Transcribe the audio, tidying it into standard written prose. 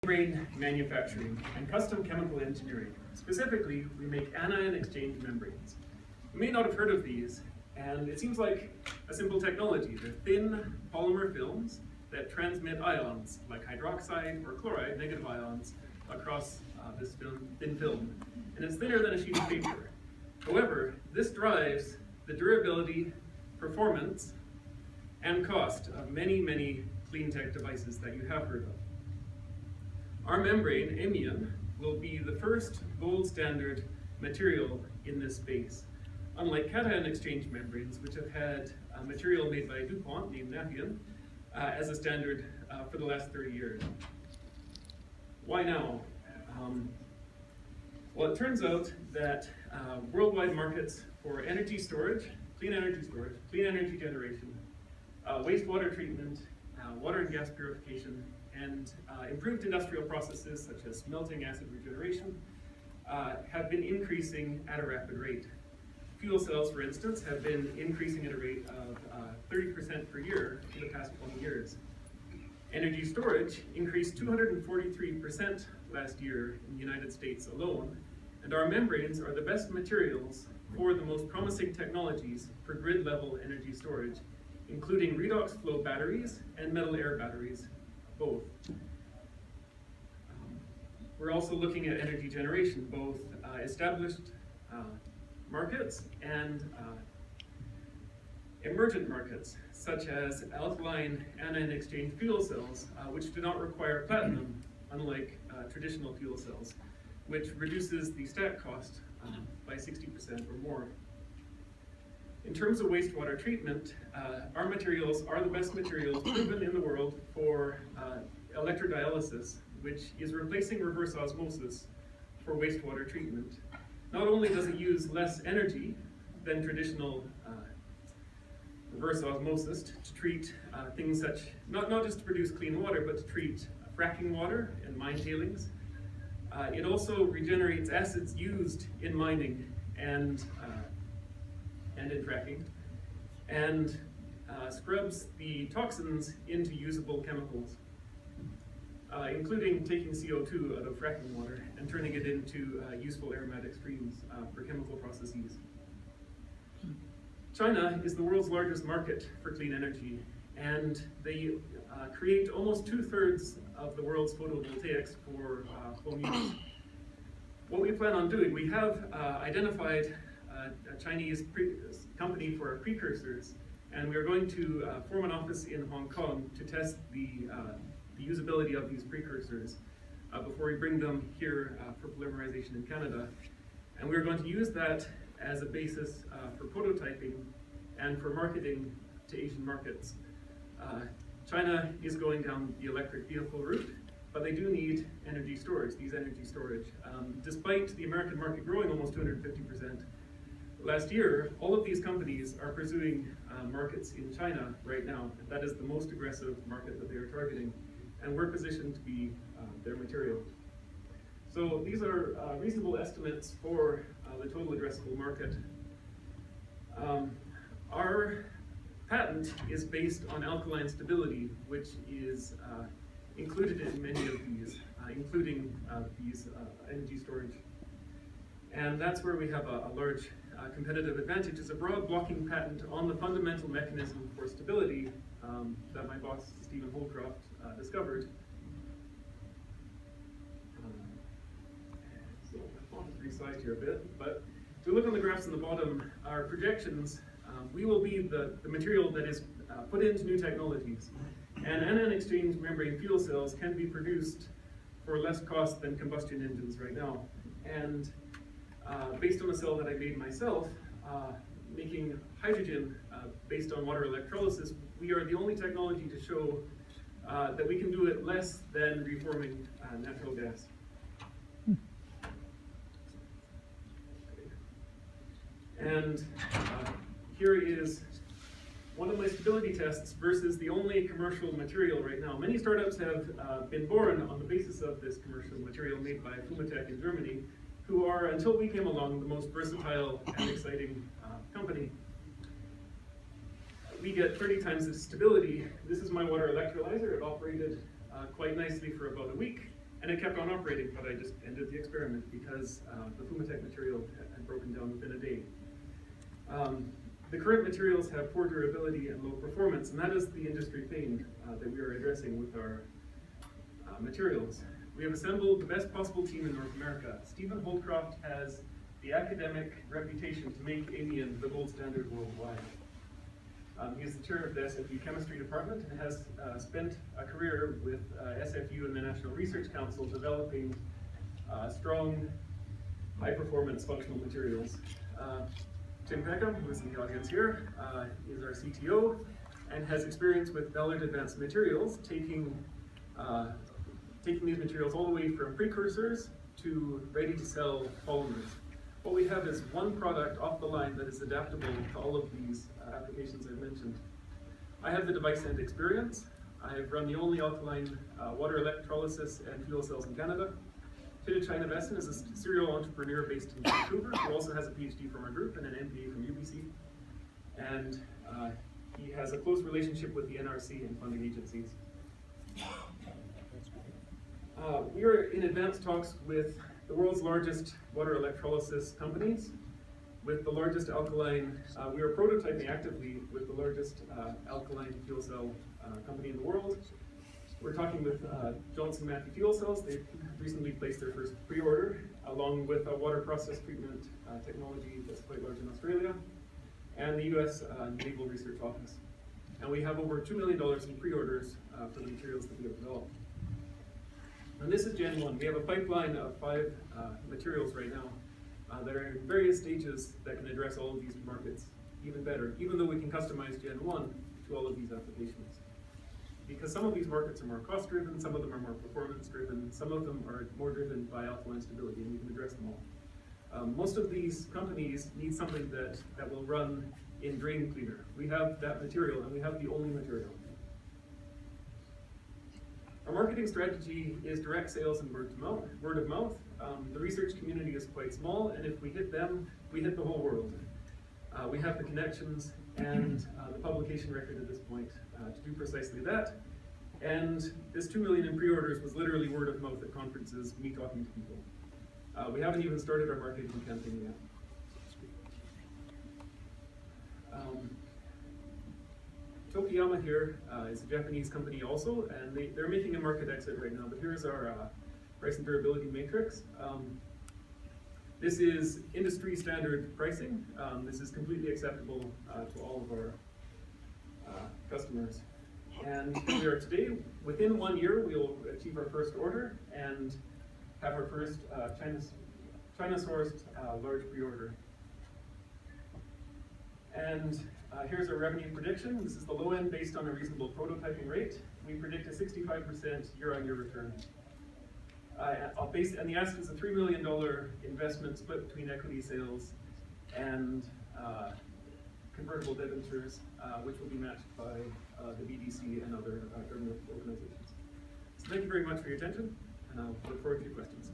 membrane manufacturing and custom chemical engineering. Specifically, we make anion exchange membranes. You may not have heard of these, and it seems like a simple technology. They're thin polymer films that transmit ions, like hydroxide or chloride, negative ions, across this thin film. And it's thinner than a sheet of paper. However, this drives the durability, performance, and cost of many, many clean tech devices that you have heard of. Our membrane, amine, will be the first gold standard material in this space. Unlike cation exchange membranes, which have had a material made by DuPont named Nafion as a standard for the last 30 years. Why now? Well, it turns out that worldwide markets for energy storage, clean energy generation, wastewater treatment, water and gas purification, and improved industrial processes such as smelting acid regeneration have been increasing at a rapid rate. Fuel cells, for instance, have been increasing at a rate of 30% per year for the past 20 years. Energy storage increased 243% last year in the United States alone, and our membranes are the best materials for the most promising technologies for grid-level energy storage, including redox flow batteries and metal air batteries, both. We're also looking at energy generation, both established markets and emergent markets, such as alkaline anion exchange fuel cells, which do not require platinum, unlike traditional fuel cells, which reduces the stack cost by 60% or more. In terms of wastewater treatment, our materials are the best materials proven in the world for electrodialysis, which is replacing reverse osmosis for wastewater treatment. Not only does it use less energy than traditional reverse osmosis to treat things such, not just to produce clean water, but to treat fracking water and mine tailings. It also regenerates acids used in mining and in fracking, and scrubs the toxins into usable chemicals, including taking CO2 out of fracking water and turning it into useful aromatic streams for chemical processes. China is the world's largest market for clean energy, and they create almost 2/3 of the world's photovoltaics for home use. What we plan on doing, we have identified a Chinese company for our precursors, and we are going to form an office in Hong Kong to test the usability of these precursors before we bring them here for polymerization in Canada. And we're going to use that as a basis for prototyping and for marketing to Asian markets. China is going down the electric vehicle route, but they do need energy storage, despite the American market growing almost 250%. Last year, all of these companies are pursuing markets in China right now. And that is the most aggressive market that they are targeting, and we're positioned to be their material. So these are reasonable estimates for the total addressable market. Our patent is based on alkaline stability, which is included in many of these, including these energy storage. And that's where we have a large competitive advantage. It's a broad blocking patent on the fundamental mechanism for stability that my boss, Stephen Holcroft, discovered. So I'll just resize here a bit, but if we look on the graphs on the bottom, our projections, we will be the material that is put into new technologies. And anion exchange membrane fuel cells can be produced for less cost than combustion engines right now. And based on a cell that I made myself, making hydrogen based on water electrolysis, we are the only technology to show that we can do it less than reforming natural gas. And here is one of my stability tests versus the only commercial material right now. Many startups have been born on the basis of this commercial material made by Fumatech in Germany, who are, until we came along, the most versatile and exciting company. We get 30 times the stability. This is my water electrolyzer. It operated quite nicely for about a week, And it kept on operating, but I just ended the experiment because the Fumatech material had broken down within a day. The current materials have poor durability and low performance, and that is the industry pain that we are addressing with our materials. We have assembled the best possible team in North America. Stephen Holdcroft has the academic reputation to make amine the gold standard worldwide. He is the chair of the SFU chemistry department and has spent a career with SFU and the National Research Council developing strong, high-performance functional materials. Tim Peckham, who is in the audience here, is our CTO and has experience with Ballard Advanced Materials, taking these materials all the way from precursors to ready-to-sell polymers. What we have is one product off the line that is adaptable to all of these applications I've mentioned. I have the device end experience. I have run the only alkaline water electrolysis and fuel cells in Canada. China Vesten is a serial entrepreneur based in Vancouver who also has a PhD from our group and an MBA from UBC. And he has a close relationship with the NRC and funding agencies. We are in advanced talks with the world's largest water electrolysis companies, with the largest alkaline, we are prototyping actively with the largest alkaline fuel cell company in the world. We're talking with Johnson Matthey Fuel Cells. They've recently placed their first pre-order, along with a water process treatment technology that's quite large in Australia, and the US Naval Research Office. And we have over $2 million in pre-orders for the materials that we have developed. And this is Gen 1. We have a pipeline of 5 materials right now that are in various stages that can address all of these markets even better, even though we can customize Gen 1 to all of these applications. Because some of these markets are more cost-driven, some of them are more performance-driven, some of them are more driven by alkaline stability, and we can address them all. Most of these companies need something that will run in drain cleaner. We have that material, and we have the only material. Our marketing strategy is direct sales and word of mouth. The research community is quite small, and if we hit them, we hit the whole world. We have the connections and the publication record at this point to do precisely that. And this 2 million in pre-orders was literally word of mouth at conferences, me talking to people. We haven't even started our marketing campaign yet. Tokiyama here is a Japanese company also, and they're making a market exit right now, but here's our price and durability matrix. This is industry standard pricing. This is completely acceptable to all of our customers. And we are today, within 1 year, we'll achieve our first order and have our first China-sourced large pre-order. And here's our revenue prediction. This is the low end based on a reasonable prototyping rate. We predict a 65% year-on-year return. And the ask is a $3 million investment split between equity sales and convertible debentures, which will be matched by the BDC and other government organizations. So thank you very much for your attention, and I'll look forward to your questions.